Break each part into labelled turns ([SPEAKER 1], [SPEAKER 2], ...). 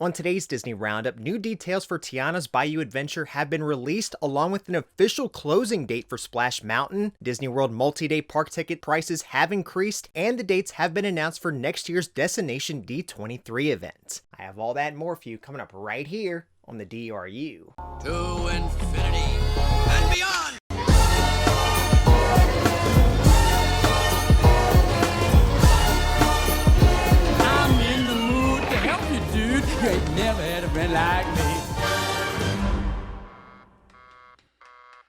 [SPEAKER 1] On today's Disney Roundup, new details for Tiana's Bayou adventure have been released along with an official closing date for Splash Mountain. Disney World multi-day park ticket prices have increased and the dates have been announced for next year's Destination D23 event. I have all that and more for you coming up right here on the DRU.
[SPEAKER 2] To infinity and beyond!
[SPEAKER 3] I'm in the mood to help you, dude. You ain't never had a friend like me.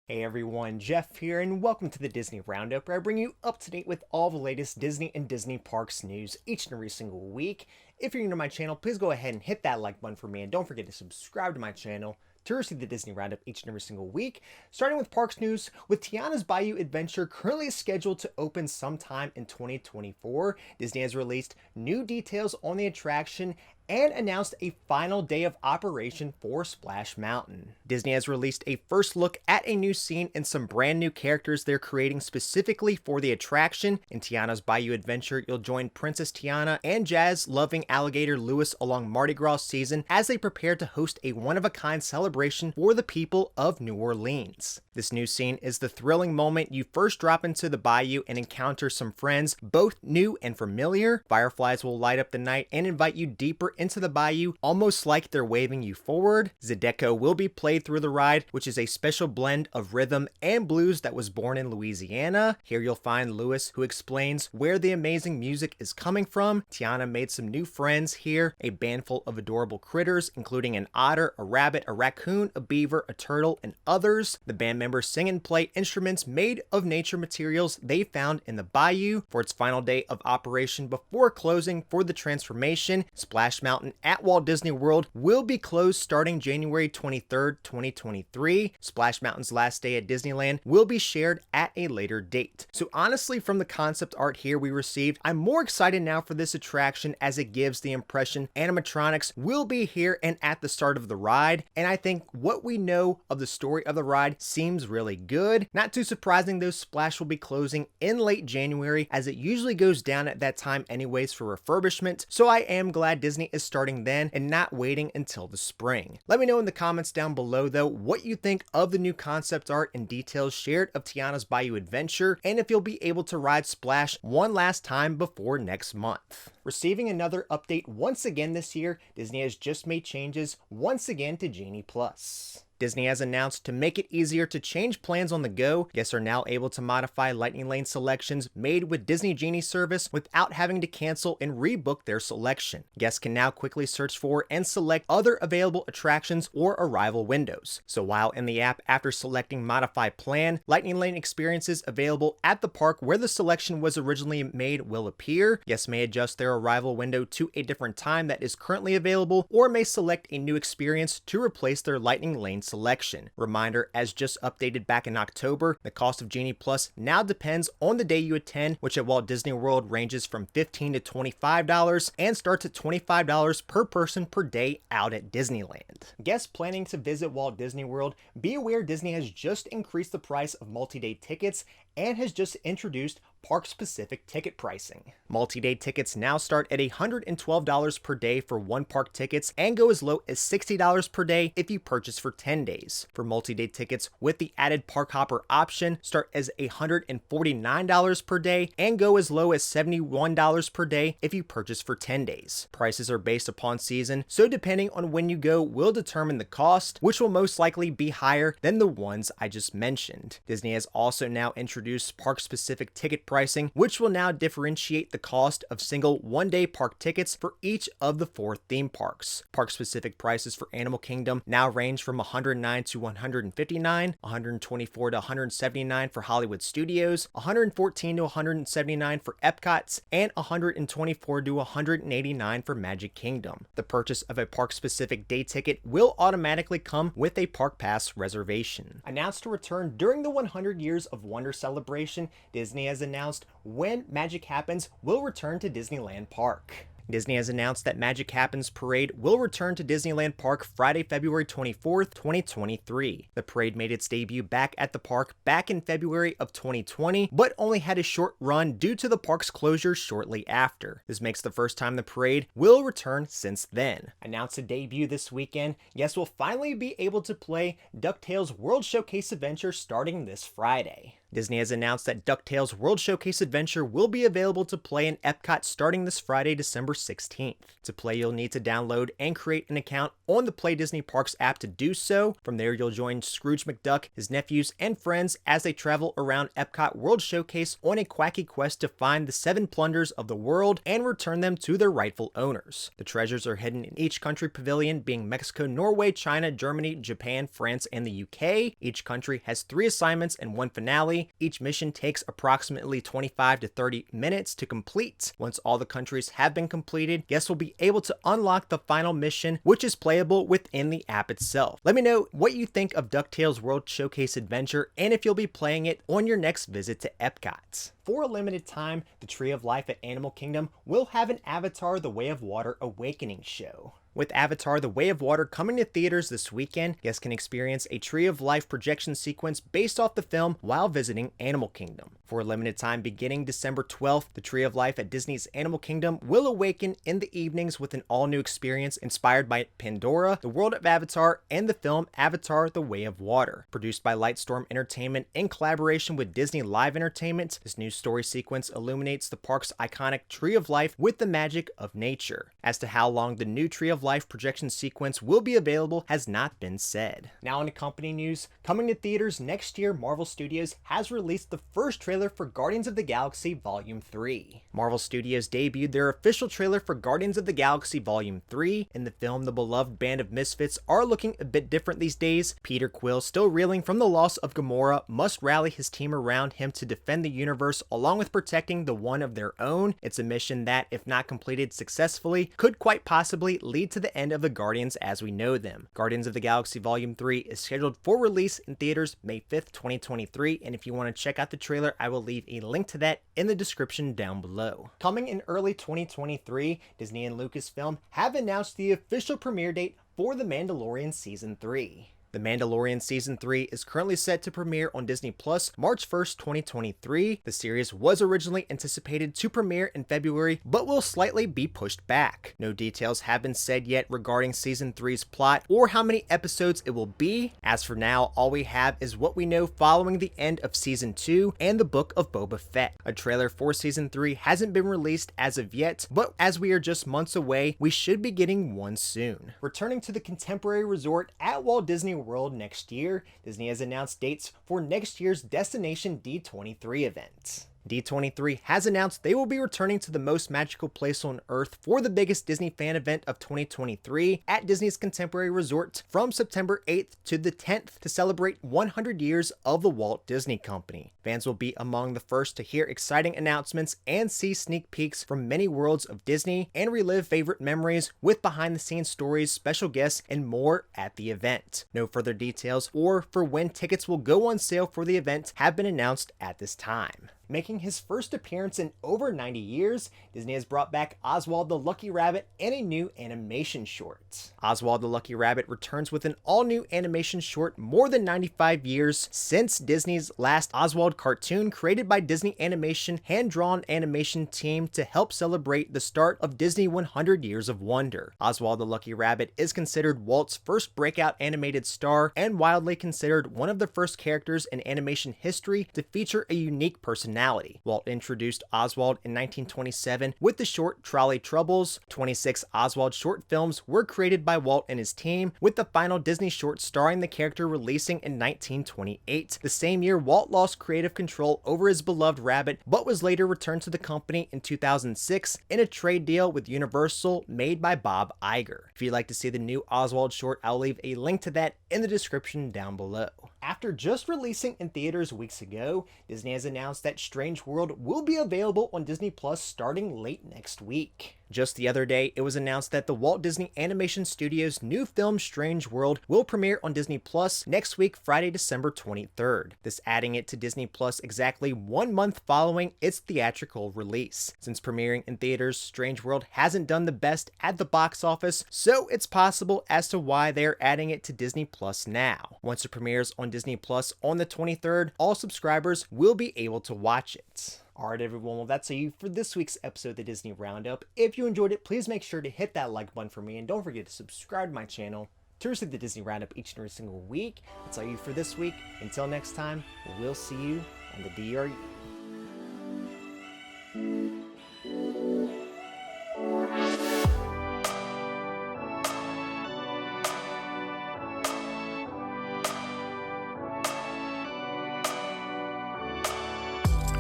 [SPEAKER 1] Hey everyone, Jeff here, and welcome to the Disney Roundup, where I bring you up to date with all the latest Disney and Disney Parks news each and every single week. If you're new to my channel, please go ahead and hit that like button for me, and don't forget to subscribe to my channel to receive the Disney Roundup each and every single week. Starting with Parks news, with Tiana's Bayou adventure currently scheduled to open sometime in 2024, Disney has released new details on the attraction and announced a final day of operation for Splash Mountain. Disney has released a first look at a new scene and some brand new characters they're creating specifically for the attraction. In Tiana's Bayou adventure, you'll join Princess Tiana and jazz-loving alligator Louis along Mardi Gras season as they prepare to host a one-of-a-kind celebration for the people of New Orleans. This new scene is the thrilling moment you first drop into the bayou and encounter some friends, both new and familiar. Fireflies will light up the night and invite you deeper into the bayou, almost like they're waving you forward. Zydeco will be played through the ride, which is a special blend of rhythm and blues that was born in Louisiana. Here you'll find Louis, who explains where the amazing music is coming from. Tiana made some new friends here, a bandful of adorable critters, including an otter, a rabbit, a raccoon, a beaver, a turtle, and others. The band members sing and play instruments made of nature materials they found in the bayou. For its final day of operation before closing for the transformation, Splash Mountain at Walt Disney World will be closed starting January 23rd, 2023. Splash Mountain's last day at Disneyland will be shared at a later date. So honestly, from the concept art here we received, I'm more excited now for this attraction as it gives the impression animatronics will be here and at the start of the ride, and I think what we know of the story of the ride seems really good. Not too surprising though, Splash will be closing in late January as it usually goes down at that time anyways for refurbishment, so I am glad Disney is starting then and not waiting until the spring. Let me know in the comments down below though what you think of the new concept art and details shared of Tiana's Bayou adventure, and if you'll be able to ride Splash one last time before next month. Receiving another update once again this year, Disney has just made changes once again to Genie Plus. Disney has announced to make it easier to change plans on the go, guests are now able to modify Lightning Lane selections made with Disney Genie service without having to cancel and rebook their selection. Guests can now quickly search for and select other available attractions or arrival windows. So while in the app after selecting Modify Plan, Lightning Lane experiences available at the park where the selection was originally made will appear. Guests may adjust their arrival window to a different time that is currently available, or may select a new experience to replace their Lightning Lane selection. Reminder, as just updated back in October, the cost of Genie Plus now depends on the day you attend, which at Walt Disney World ranges from $15 to $25 and starts at $25 per person per day out at Disneyland. Guests planning to visit Walt Disney World, be aware Disney has just increased the price of multi-day tickets and has just introduced park-specific ticket pricing. Multi-day tickets now start at $112 per day for one park tickets and go as low as $60 per day if you purchase for 10 days. For multi-day tickets with the added park hopper option, start as $149 per day and go as low as $71 per day if you purchase for 10 days. Prices are based upon season, so depending on when you go will determine the cost, which will most likely be higher than the ones I just mentioned. Disney has also now introduced park-specific ticket pricing, which will now differentiate the cost of single one-day park tickets for each of the 4 theme parks. Park-specific prices for Animal Kingdom now range from $109 to $159, $124 to $179 for Hollywood Studios, $114 to $179 for Epcot's, and $124 to $189 for Magic Kingdom. The purchase of a park-specific day ticket will automatically come with a Park Pass reservation. Announced to return during the 100 Years of Wonder celebration, Disney has announced when Magic Happens will return to Disneyland Park. Disney has announced that Magic Happens Parade will return to Disneyland Park Friday, February 24th, 2023. The parade made its debut back at the park back in February of 2020, but only had a short run due to the park's closure shortly after. This makes the first time the parade will return since then. Announced a debut this weekend, guests will finally be able to play DuckTales World Showcase Adventure starting this Friday. Disney has announced that DuckTales World Showcase Adventure will be available to play in Epcot starting this Friday, December 16th. To play, you'll need to download and create an account on the Play Disney Parks app to do so. From there, you'll join Scrooge McDuck, his nephews, and friends as they travel around Epcot World Showcase on a quacky quest to find the 7 plunders of the world and return them to their rightful owners. The treasures are hidden in each country pavilion, being Mexico, Norway, China, Germany, Japan, France, and the UK. Each country has 3 assignments and 1 finale. Each mission takes approximately 25 to 30 minutes to complete. Once all the countries have been completed, guests will be able to unlock the final mission, which is playable within the app itself. Let me know what you think of DuckTales World Showcase Adventure and if you'll be playing it on your next visit to Epcot. For a limited time, the Tree of Life at Animal Kingdom will have an Avatar: The Way of Water Awakening show. With Avatar: The Way of Water coming to theaters this weekend, guests can experience a Tree of Life projection sequence based off the film while visiting Animal Kingdom. For a limited time beginning December 12th, the Tree of Life at Disney's Animal Kingdom will awaken in the evenings with an all-new experience inspired by Pandora, the world of Avatar, and the film Avatar: The Way of Water. Produced by Lightstorm Entertainment in collaboration with Disney Live Entertainment, this new story sequence illuminates the park's iconic Tree of Life with the magic of nature. As to how long the new Tree of Life projection sequence will be available has not been said. Now into company news, coming to theaters next year, Marvel Studios has released the first trailer for Guardians of the Galaxy Volume 3. Marvel Studios debuted their official trailer for Guardians of the Galaxy Volume 3. In the film, the beloved band of misfits are looking a bit different these days. Peter Quill, still reeling from the loss of Gamora, must rally his team around him to defend the universe along with protecting the one of their own. It's a mission that, if not completed successfully, could quite possibly lead to the end of the Guardians as we know them. Guardians of the Galaxy Volume 3 is scheduled for release in theaters May 5th, 2023, and if you want to check out the trailer, I will leave a link to that in the description down below. Coming in early 2023, Disney and Lucasfilm have announced the official premiere date for The Mandalorian Season 3. The Mandalorian Season 3 is currently set to premiere on Disney Plus March 1st, 2023. The series was originally anticipated to premiere in February, but will slightly be pushed back. No details have been said yet regarding Season 3's plot or how many episodes it will be. As for now, all we have is what we know following the end of Season 2 and the Book of Boba Fett. A trailer for Season 3 hasn't been released as of yet, but as we are just months away, we should be getting one soon. Returning to the Contemporary Resort at Walt Disney World next year, Disney has announced dates for next year's Destination D23 event. D23 has announced they will be returning to the most magical place on Earth for the biggest Disney fan event of 2023 at Disney's Contemporary Resort from September 8th to the 10th to celebrate 100 years of the Walt Disney Company. Fans will be among the first to hear exciting announcements and see sneak peeks from many worlds of Disney and relive favorite memories with behind-the-scenes stories, special guests, and more at the event. No further details or for when tickets will go on sale for the event have been announced at this time. Making his first appearance in over 90 years, Disney has brought back Oswald the Lucky Rabbit in a new animation short. Oswald the Lucky Rabbit returns with an all-new animation short more than 95 years since Disney's last Oswald cartoon created by Disney Animation hand-drawn animation team to help celebrate the start of Disney 100 Years of Wonder. Oswald the Lucky Rabbit is considered Walt's first breakout animated star and widely considered one of the first characters in animation history to feature a unique personality. Walt introduced Oswald in 1927 with the short Trolley Troubles. 26 Oswald short films were created by Walt and his team, with the final Disney short starring the character releasing in 1928. The same year, Walt lost creative control over his beloved rabbit, but was later returned to the company in 2006 in a trade deal with Universal made by Bob Iger. If you'd like to see the new Oswald short, I'll leave a link to that in the description down below. After just releasing in theaters weeks ago, Disney has announced that Strange World will be available on Disney Plus starting late next week. Just the other day, it was announced that the Walt Disney Animation Studios' new film Strange World will premiere on Disney Plus next week, Friday, December 23rd. This adding it to Disney Plus exactly 1 month following its theatrical release. Since premiering in theaters, Strange World hasn't done the best at the box office, so it's possible as to why they're adding it to Disney Plus now. Once it premieres on Disney Plus on the 23rd, all subscribers will be able to watch it. Alright everyone, well that's you for this week's episode of the Disney Roundup. If you enjoyed it, please make sure to hit that like button for me, and don't forget to subscribe to my channel to receive the Disney Roundup each and every single week. That's all you for this week. Until next time, we'll see you on the DRU.